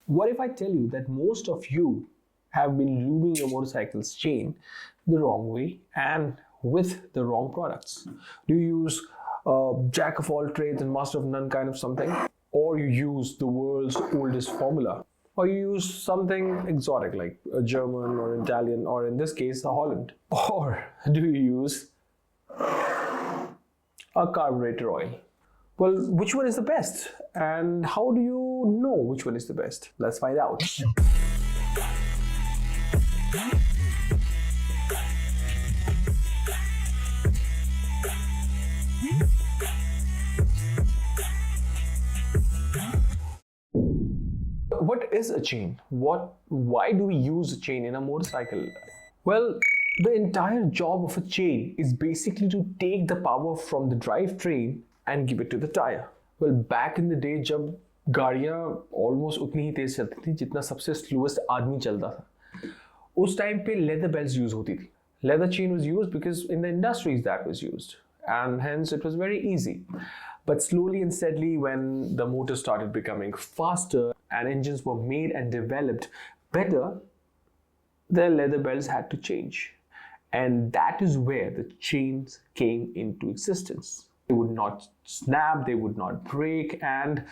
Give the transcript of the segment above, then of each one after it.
What if I tell you that most of you have been lubing your motorcycle's chain the wrong way and with the wrong products? Do you use jack of all trades and master of none kind of something? Or you use the world's oldest formula? Or you use something exotic like a German or Italian, or in this case, a Holland? Or do you use a carburetor oil? Well, which one is the best? And how do you know which one is the best? Let's find out. What is a chain? Why do we use a chain in a motorcycle? Well, the entire job of a chain is basically to take the power from the drivetrain and give it to the tire. Well, back in the day, जब गाड़ियाँ almost उतनी ही तेज चलती थी जितना सबसे slowest आदमी चलता था, उस टाइम पे leather belts use होती थी. Leather chain was used because in the industries that was used, and hence it was very easy. But slowly and steadily, when the motor started becoming faster and engines were made and developed better, the leather belts had to change. And that is where the chains came into existence. They would not snap, they would not break, and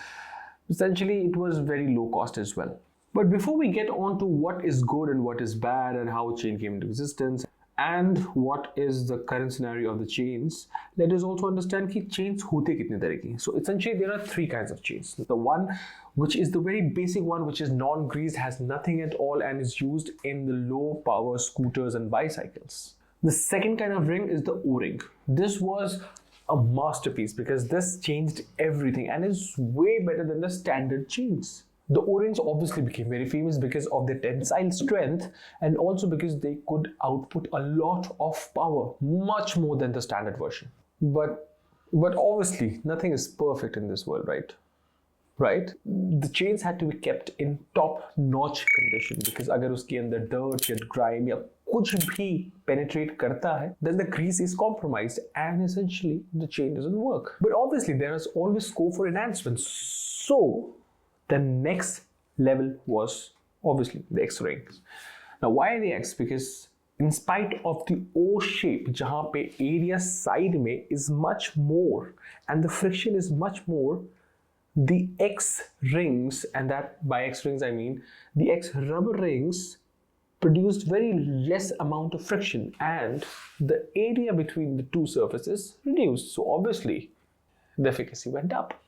essentially it was very low cost as well. But before we get on to what is good and what is bad and how a chain came into existence and what is the current scenario of the chains, let us also understand कि chains होते कितने तरह की. So essentially there are three kinds of chains. The one which is the very basic one, which is non-greased, has nothing at all and is used in the low power scooters and bicycles. The second kind of ring is the O-ring. This was a masterpiece because this changed everything and is way better than the standard chains. The O-rings obviously became very famous because of their tensile strength and also because they could output a lot of power, much more than the standard version. But obviously nothing is perfect in this world, right? Right? The chains had to be kept in top-notch condition because अगर उसके अंदर dirt या grime या कुछ भी penetrate करता है, then the grease is compromised and essentially the chain doesn't work. But obviously there is always scope for enhancements. So the next level was obviously the X-rings. Now why the X? Because in spite of the O shape, जहाँ पे area side में is much more and the friction is much more, the X rings, and that by X rings I mean the X rubber rings, produced very less amount of friction and the area between the two surfaces reduced. So obviously the efficacy went up.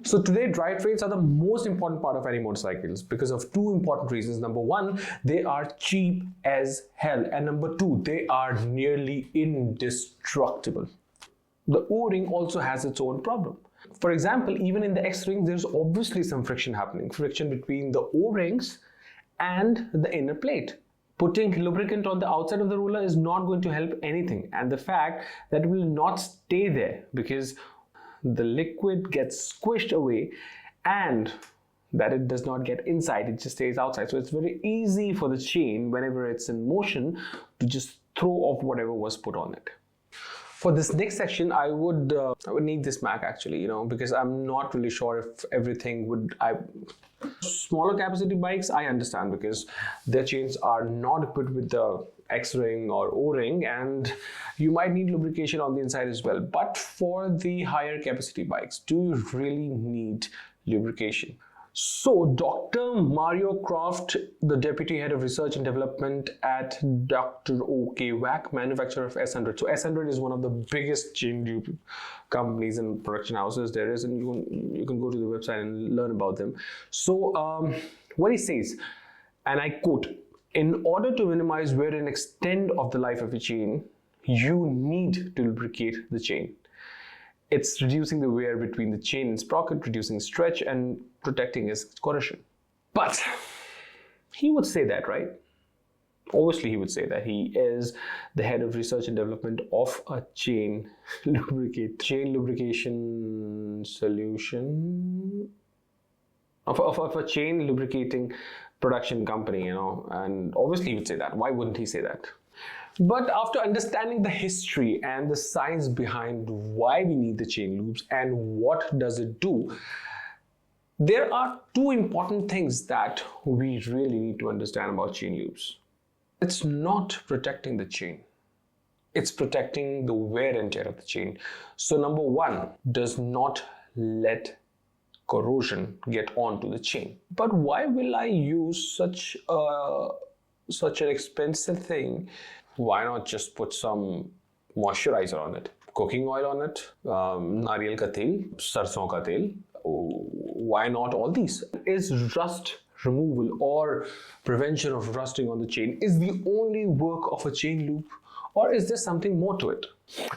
So today drivetrains are the most important part of any motorcycles because of two important reasons. Number one, they are cheap as hell, and number two, they are nearly indestructible. The O-ring also has its own problem. For example, even in the X-rings, there's obviously some friction happening. Friction between the O-rings and the inner plate. Putting lubricant on the outside of the roller is not going to help anything. And the fact that it will not stay there because the liquid gets squished away and that it does not get inside, it just stays outside. So it's very easy for the chain, whenever it's in motion, to just throw off whatever was put on it. For this next section, I would need this Mac actually, because I'm not really sure if everything would. Smaller capacity bikes, I understand because their chains are not equipped with the X-ring or O-ring, and you might need lubrication on the inside as well. But for the higher capacity bikes, do you really need lubrication? So Dr. Mario Croft, the Deputy Head of Research and Development at Dr. OK Wack, manufacturer of S100. So S100 is one of the biggest chain lube companies and production houses there is, and you can go to the website and learn about them. So what he says, and I quote, "In order to minimize wear and extend of the life of a chain, you need to lubricate the chain. It's reducing the wear between the chain and sprocket, reducing stretch, and protecting its corrosion." But he would say that, right? Obviously, he would say that. He is the head of research and development of a chain lubrication solution of a chain lubricating production company, and obviously he would say that. Why wouldn't he say that? But after understanding the history and the science behind why we need the chain lubes and what does it do, There are two important things that we really need to understand about chain lubes. It's not protecting the chain. It's protecting the wear and tear of the chain. So number one, does not let corrosion get onto the chain. But why will I use such an expensive thing? Why not just put some moisturizer on it, cooking oil on it, नारियल का तेल, सरसों का तेल? Why not all these? Is rust removal or prevention of rusting on the chain is the only work of a chain loop, or is there something more to it?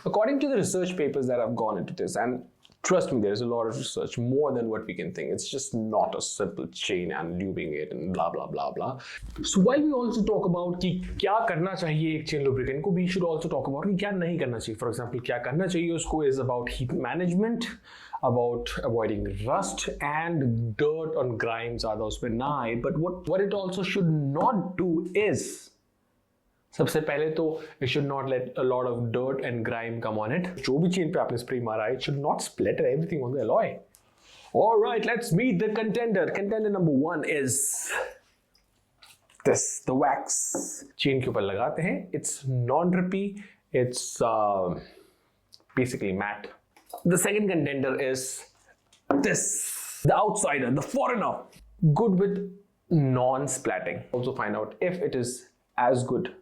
According to the research papers that have gone into this, and trust me, there's a lot of research, more than what we can think. It's just not a simple chain and lubing it and blah blah blah blah. So while we also talk about कि क्या करना चाहिए एक chain lubricant को, we should also talk about कि क्या नहीं करना चाहिए. For example, क्या करना चाहिए उसको is about heat management, about avoiding rust, and dirt and grimes ज़्यादा उसमें ना आए. But what it also should not do is, सबसे पहले तो it should not let a lot of dirt and grime come on it. जो भी chain पे आपने स्प्रे मारा है, it should not splatter everything on the alloy. All right, let's meet the contender. Contender number one is this, the wax. Chain के ऊपर लगाते हैं. It's non-drippy. It's basically matte. The second contender is this, the outsider, the foreigner. Good with non-splatting. Also find out if it is as good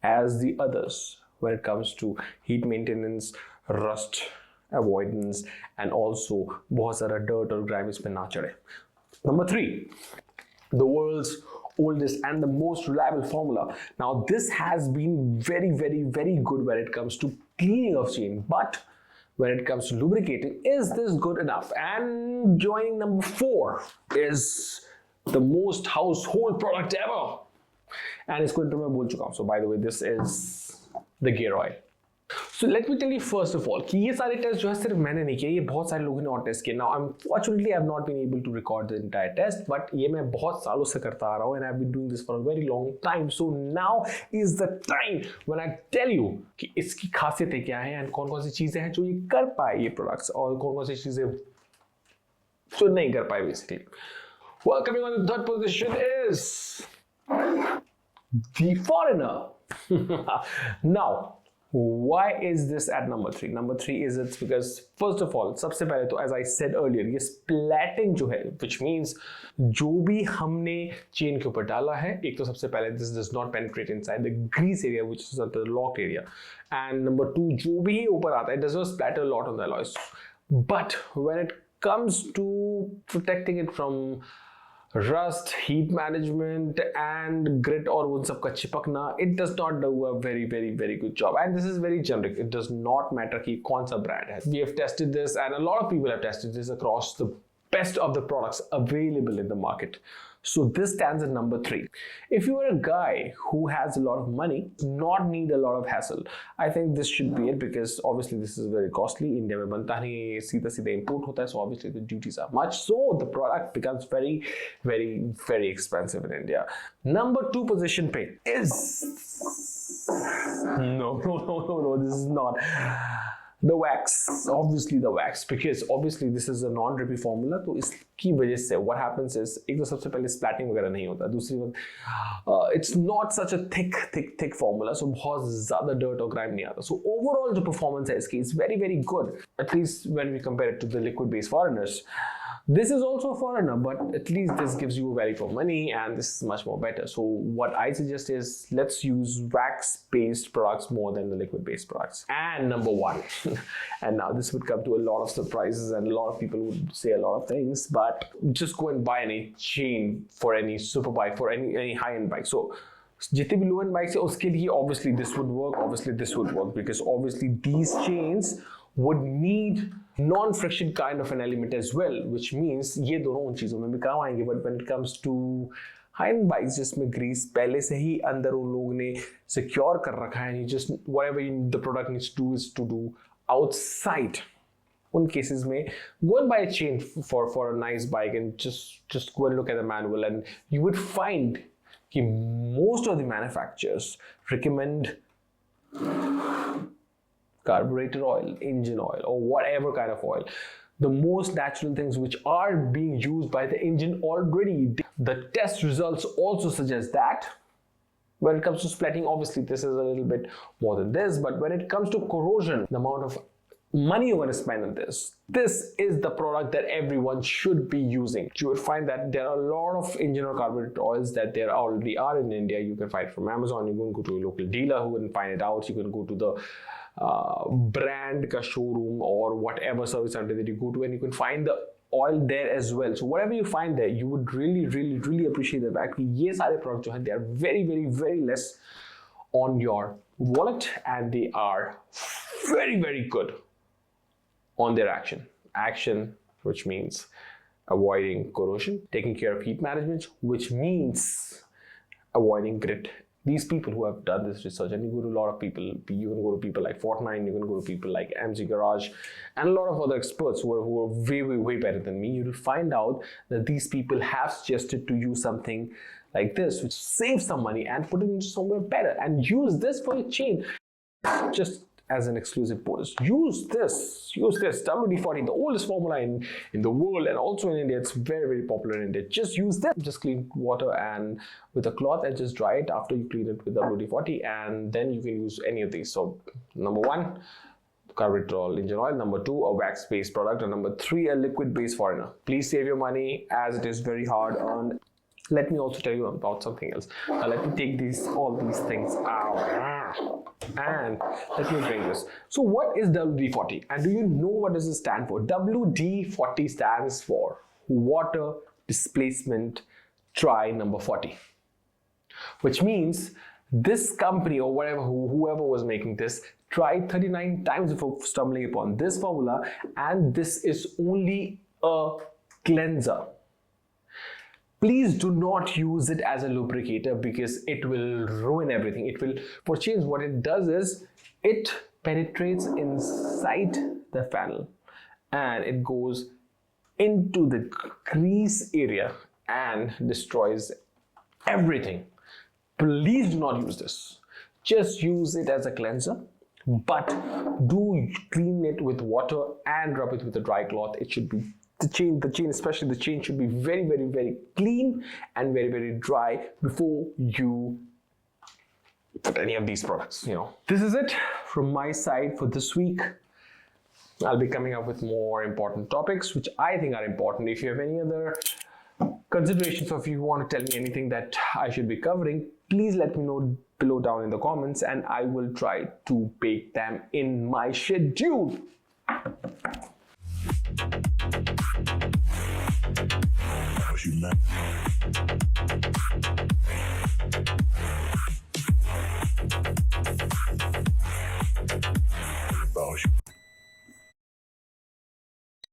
as the others when it comes to heat maintenance, rust avoidance, and also बहुत सारा dirt और grime इसमें ना चढ़े. Number three, the world's oldest and the most reliable formula. Now this has been very good when it comes to cleaning of chain, but when it comes to lubricating, is this good enough? And joining number four is the most household product ever. And इसको intro में बोल चुका हूँ. So by the way, this is the gear oil. So let me tell you first of all कि ये सारे test जो है सिर्फ मैंने नहीं किए, ये बहुत सारे लोगों ने और टेस्ट किए. Now unfortunately I have not been able to record the entire test, but ये मैं बहुत सालों से करता आ रहा हूँ and I have been doing this for a very long time. So now is the time when I tell you कि इसकी खासियतें क्या हैं and कौन कौन सी चीजें हैं जो ये कर पाए ये प्रोडक्ट्स, और कौन कौन सी चीजें जो नहीं कर पाए basically. Well, coming on the third position is the foreigner. Now, why is this at number three? Number three is it's because first of all, सबसे पहले तो as I said earlier, ये splatting जो है, which means जो भी हमने chain के ऊपर डाला है, एक तो सबसे पहले this does not penetrate inside the grease area, which is the locked area, and number two, जो भी ऊपर आता है, it does not splatter a lot on the alloys. But when it comes to protecting it from rust, heat management, and grit और उन सब का चिपकना, it does not do a very good job. And this is very generic. It does not matter कि कौन सा brand है. We have tested this, and a lot of people have tested this across the best of the products available in the market. So this stands at number three. If you are a guy who has a lot of money, not need a lot of hassle, I think this should be it, because obviously this is very costly. India में बनता नहीं, सीधा import होता है, so obviously the duties are much, so the product becomes very expensive in India. Number two position पे is no, this is not. The wax, obviously the wax, because obviously this is a non-drippy formula, तो इसकी वजह से what happens is, एक तो सबसे पहले splatting वगैरह नहीं होता, दूसरी बात it's not such a thick formula, so बहुत ज़्यादा dirt और grime नहीं आता. So overall जो performance है इसकी is very good, at least when we compare it to the liquid-based foreigners. This is also a foreigner, but at least this gives you a value for money, and this is much more better. So what I suggest is, let's use wax-based products more than the liquid-based products. And number one, and now this would come to a lot of surprises, and a lot of people would say a lot of things, but just go and buy any chain for any superbike, for any high-end bike. So जितने भी low-end bikes है उसके लिए obviously this would work, obviously this would work, because obviously these chains would need non-friction kind of an element as well, which means ये दोनों उन चीज़ों में भी काम आएंगे. But when it comes to high-end bikes जिसमें grease पहले से ही अंदर उन लोगों ने secure कर रखा है, just whatever the product needs to do is to do outside. उन cases में go and buy a chain for a nice bike, and just go and look at the manual, and you would find that most of the manufacturers recommend carburetor oil, engine oil, or whatever kind of oil. the most natural things which are being used by the engine already. The test results also suggest that when it comes to splatting, obviously this is a little bit more than this, but when it comes to corrosion, the amount of money you're going to spend on this is the product that everyone should be using. You will find that there are a lot of engine or carburetor oils that there already are in India. You can find it from Amazon. You can go to a local dealer who can find it out. You can go to the brand ka showroom or whatever service center that you go to, and you can find the oil there as well. So whatever you find there, you would really appreciate the fact that ये सारे products जो हैं, they are very less on your wallet, and they are very good on their action, which means avoiding corrosion, taking care of heat management, which means avoiding grit. These people who have done this research, and you go to a lot of people, you can go to people like Fortnite, you can go to people like MC Garage, and a lot of other experts who are way better than me. You will find out that these people have suggested to use something like this, which saves some money and put it into somewhere better, and use this for your chain. Just as an exclusive bonus, use this WD-40, the oldest formula in the world, and also in India. It's very popular in India. Just use that. Just clean water and with a cloth and just dry it after you clean it with WD-40, and then you can use any of these. So number 1, carburetor oil, engine oil. Number 2, a wax-based product. And number 3, a liquid-based foreigner. Please save your money, as it is very hard earned. Let me also tell you about something else. Let me take all these things out and let me bring this. So what is WD-40, and do you know what does it stand for? WD-40 stands for water displacement try number 40, which means this company or whoever was making this tried 39 times before stumbling upon this formula, and this is only a cleanser. Please do not use it as a lubricator, because it will ruin everything. It will, for change, what it does is it penetrates inside the funnel and it goes into the grease area and destroys everything. Please do not use this. Just use it as a cleanser, but do clean it with water and rub it with a dry cloth. It should be the chain, especially the chain, should be very clean and very dry before you put any of these products. This is it from my side for this week. I'll be coming up with more important topics which I think are important. If you have any other considerations, or if you want to tell me anything that I should be covering, please let me know below down in the comments, and I will try to bake them in my schedule. You